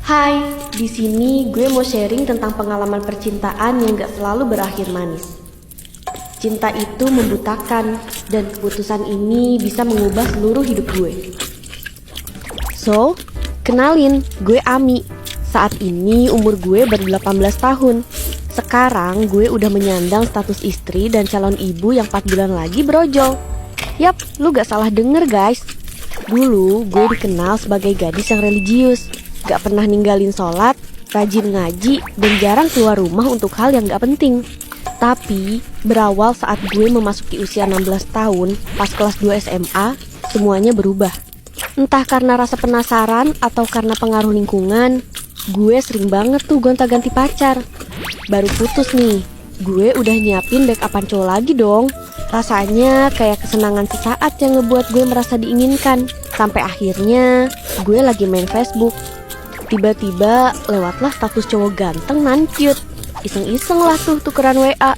Hai, di sini gue mau sharing tentang pengalaman percintaan yang gak selalu berakhir manis. Cinta itu membutakan, dan keputusan ini bisa mengubah seluruh hidup gue. So, kenalin, gue Ami. Saat ini umur gue baru 18 tahun. Sekarang gue udah menyandang status istri dan calon ibu yang 4 bulan lagi brojol. Yap, lu gak salah denger guys. Dulu gue dikenal sebagai gadis yang religius, gak pernah ninggalin sholat, rajin ngaji, dan jarang keluar rumah untuk hal yang gak penting. Tapi berawal saat gue memasuki usia 16 tahun, pas kelas 2 SMA, semuanya berubah. Entah karena rasa penasaran atau karena pengaruh lingkungan, gue sering banget tuh gonta-ganti pacar. Baru putus nih, gue udah nyiapin backupan cowok lagi dong. Rasanya kayak kesenangan sesaat yang ngebuat gue merasa diinginkan. Sampai akhirnya gue lagi main Facebook. Tiba-tiba lewatlah status cowok ganteng nan cute. Iseng-iseng lah tuh tukeran WA.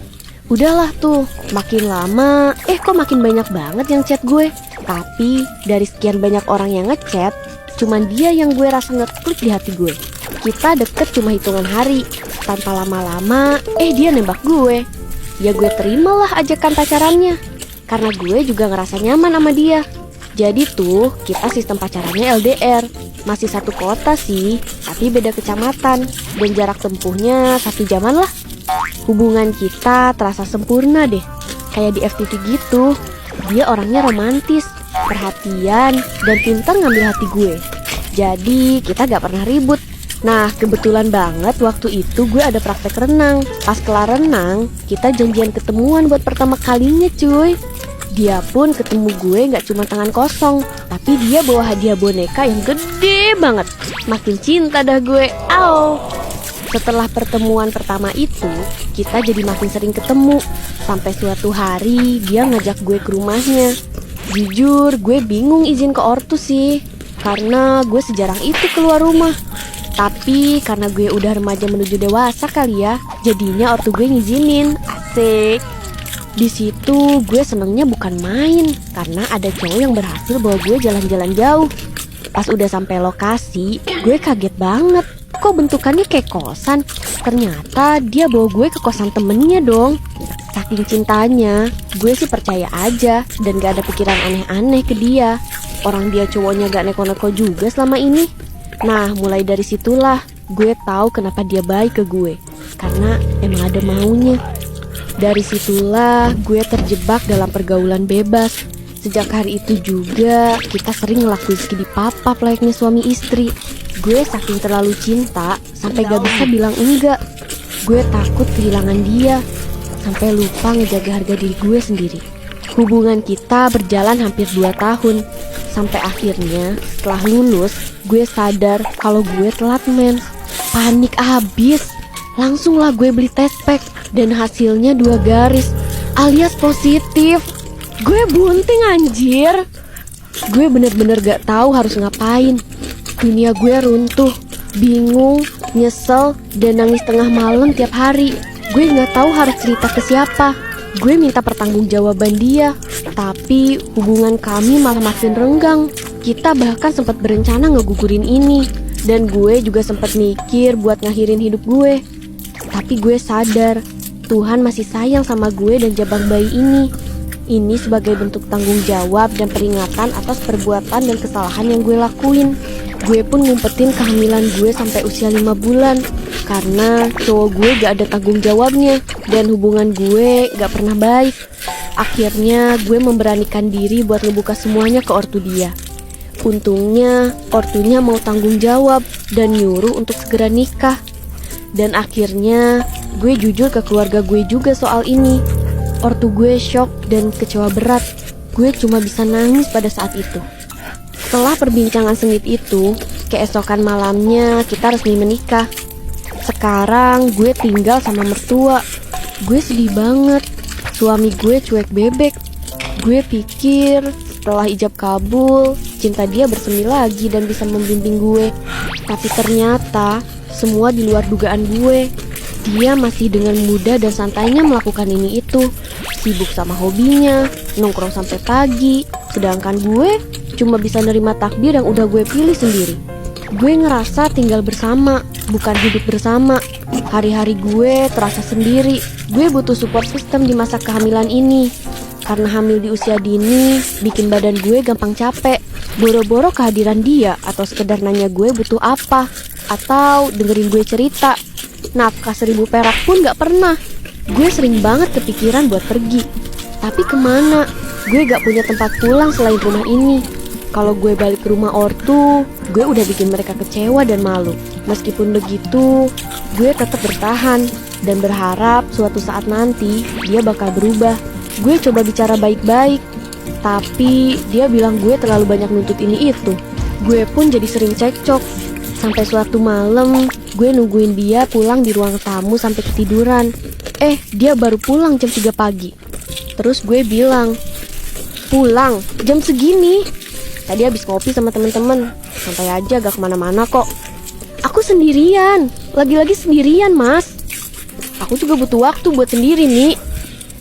Udahlah tuh, makin lama kok makin banyak banget yang chat gue. Tapi dari sekian banyak orang yang ngechat, cuman dia yang gue rasa ngeklik di hati gue. Kita deket cuma hitungan hari. Tanpa lama-lama dia nembak gue. Ya gue terimalah ajakan pacarannya, karena gue juga ngerasa nyaman sama dia. Jadi tuh kita sistem pacarannya LDR. Masih satu kota sih, tapi beda kecamatan, dan jarak tempuhnya 1 jaman lah. Hubungan kita terasa sempurna deh, kayak di FTV gitu. Dia orangnya romantis, perhatian, dan pintar ngambil hati gue. Jadi kita gak pernah ribut. Nah, kebetulan banget waktu itu gue ada praktek renang. Pas kelar renang, kita janjian ketemuan buat pertama kalinya cuy. Dia pun ketemu gue gak cuma tangan kosong, tapi dia bawa hadiah boneka yang gede banget. Makin cinta dah gue, au. Setelah pertemuan pertama itu, kita jadi makin sering ketemu. Sampai suatu hari dia ngajak gue ke rumahnya. Jujur, gue bingung izin ke ortu sih, karena gue sejarang itu keluar rumah. Tapi karena gue udah remaja menuju dewasa kali ya, jadinya ortu gue ngizinin. Asik. Di situ gue senengnya bukan main, karena ada cowok yang berhasil bawa gue jalan-jalan jauh. Pas udah sampai lokasi, gue kaget banget. Kok bentukannya kayak kosan? Ternyata dia bawa gue ke kosan temennya dong. Saking cintanya, gue sih percaya aja dan gak ada pikiran aneh-aneh ke dia. Orang dia cowoknya gak neko-neko juga selama ini. Nah, mulai dari situlah gue tahu kenapa dia baik ke gue, karena emang ada maunya. Dari situlah gue terjebak dalam pergaulan bebas. Sejak hari itu juga kita sering ngelakuin skidi papap layaknya suami istri. Gue saking terlalu cinta sampai gak bisa bilang enggak. Gue takut kehilangan dia, sampai lupa ngejaga harga diri gue sendiri. Hubungan kita berjalan hampir 2 tahun. Sampai akhirnya setelah lulus, gue sadar kalau gue telat men. Panik abis. Langsung lah gue beli test pack, dan hasilnya 2 garis alias positif. Gue bunting anjir. Gue bener-bener gak tahu harus ngapain. Dunia gue runtuh, bingung, nyesel, dan nangis tengah malam tiap hari. Gue gak tahu harus cerita ke siapa. Gue minta pertanggungjawaban dia, tapi hubungan kami malah makin renggang. Kita bahkan sempat berencana ngegugurin ini, dan gue juga sempat mikir buat ngakhirin hidup gue. Tapi gue sadar Tuhan masih sayang sama gue dan jabang bayi ini. Ini sebagai bentuk tanggung jawab dan peringatan atas perbuatan dan kesalahan yang gue lakuin. Gue pun ngumpetin kehamilan gue sampai usia 5 bulan, karena cowok gue gak ada tanggung jawabnya, dan hubungan gue gak pernah baik. Akhirnya gue memberanikan diri buat ngebuka semuanya ke ortu dia. Untungnya ortunya mau tanggung jawab dan nyuruh untuk segera nikah. Dan akhirnya gue jujur ke keluarga gue juga soal ini. Ortu gue shock dan kecewa berat. Gue cuma bisa nangis pada saat itu. Setelah perbincangan sengit itu, keesokan malamnya kita resmi menikah. Sekarang gue tinggal sama mertua. Gue sedih banget. Suami gue cuek bebek. Gue pikir setelah ijab kabul, cinta dia bersemi lagi dan bisa membimbing gue. Tapi ternyata semua di luar dugaan gue. Dia masih dengan mudah dan santainya melakukan ini itu. Sibuk sama hobinya, nongkrong sampai pagi. Sedangkan gue cuma bisa nerima takdir yang udah gue pilih sendiri. Gue ngerasa tinggal bersama, bukan hidup bersama. Hari-hari gue terasa sendiri. Gue butuh support system di masa kehamilan ini. Karena hamil di usia dini, bikin badan gue gampang capek. Boro-boro kehadiran dia, atau sekedar nanya gue butuh apa, atau dengerin gue cerita. Nafkah 1000 perak pun gak pernah. Gue sering banget kepikiran buat pergi. Tapi kemana? Gue gak punya tempat pulang selain rumah ini. Kalau gue balik ke rumah ortu, gue udah bikin mereka kecewa dan malu. Meskipun begitu, gue tetap bertahan dan berharap suatu saat nanti dia bakal berubah. Gue coba bicara baik-baik, tapi dia bilang gue terlalu banyak nuntut ini itu. Gue pun jadi sering cekcok. Sampai suatu malam, gue nungguin dia pulang di ruang tamu sampai ketiduran. Dia baru pulang jam 3 pagi. Terus gue bilang, pulang jam segini? Tadi habis ngopi sama temen-temen. Santai aja, gak kemana-mana kok. Aku sendirian, lagi-lagi sendirian mas. Aku juga butuh waktu buat sendiri nih.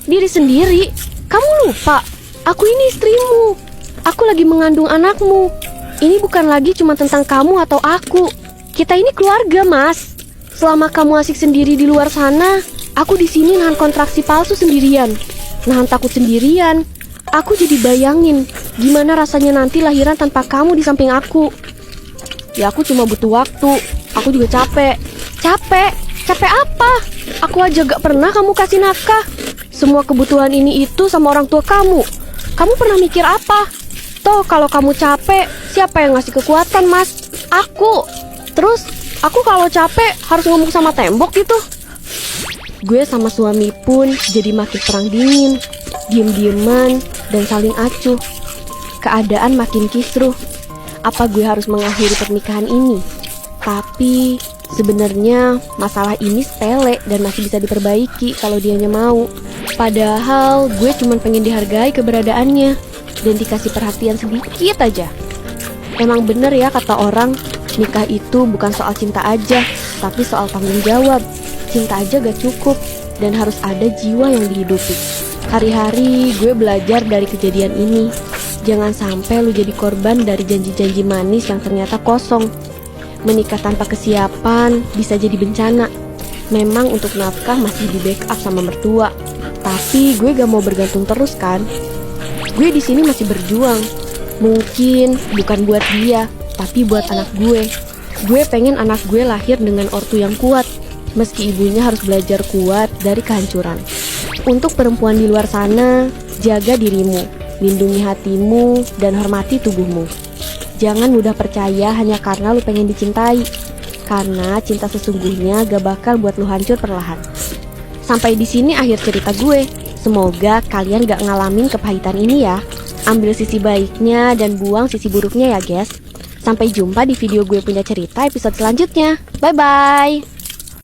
Diri sendiri? Kamu lupa, aku ini istrimu. Aku lagi mengandung anakmu. Ini bukan lagi cuma tentang kamu atau aku. Kita ini keluarga mas. Selama kamu asik sendiri di luar sana, aku di sini nahan kontraksi palsu sendirian, nahan takut sendirian. Aku jadi bayangin gimana rasanya nanti lahiran tanpa kamu di samping aku. Ya aku cuma butuh waktu. Aku juga capek. Capek apa? Aku aja gak pernah kamu kasih nafkah. Semua kebutuhan ini itu sama orang tua kamu. Kamu pernah mikir apa? Toh kalau kamu capek, siapa yang ngasih kekuatan mas? Aku. Terus aku kalau capek harus ngomong sama tembok gitu. Gue sama suami pun jadi makin perang dingin, diem-dieman dan saling acuh. Keadaan makin kisruh. Apa gue harus mengakhiri pernikahan ini? Tapi sebenarnya masalah ini sepele dan masih bisa diperbaiki kalau dianya mau. Padahal gue cuma pengen dihargai keberadaannya dan dikasih perhatian sedikit aja. Emang bener ya kata orang, nikah itu bukan soal cinta aja, tapi soal tanggung jawab. Cinta aja gak cukup dan harus ada jiwa yang dihidupi. Hari-hari gue belajar dari kejadian ini. Jangan sampai lu jadi korban dari janji-janji manis yang ternyata kosong. Menikah tanpa kesiapan bisa jadi bencana. Memang untuk nafkah masih di backup sama mertua. Tapi gue gak mau bergantung terus kan. Gue di sini masih berjuang. Mungkin bukan buat dia, tapi buat anak gue. Gue pengen anak gue lahir dengan ortu yang kuat, meski ibunya harus belajar kuat dari kehancuran. Untuk perempuan di luar sana, jaga dirimu, lindungi hatimu, dan hormati tubuhmu. Jangan mudah percaya hanya karena lu pengen dicintai. Karena cinta sesungguhnya gak bakal buat lu hancur perlahan. Sampai di sini akhir cerita gue. Semoga kalian gak ngalamin kepahitan ini ya. Ambil sisi baiknya dan buang sisi buruknya ya guys. Sampai jumpa di video gue punya cerita episode selanjutnya. Bye-bye.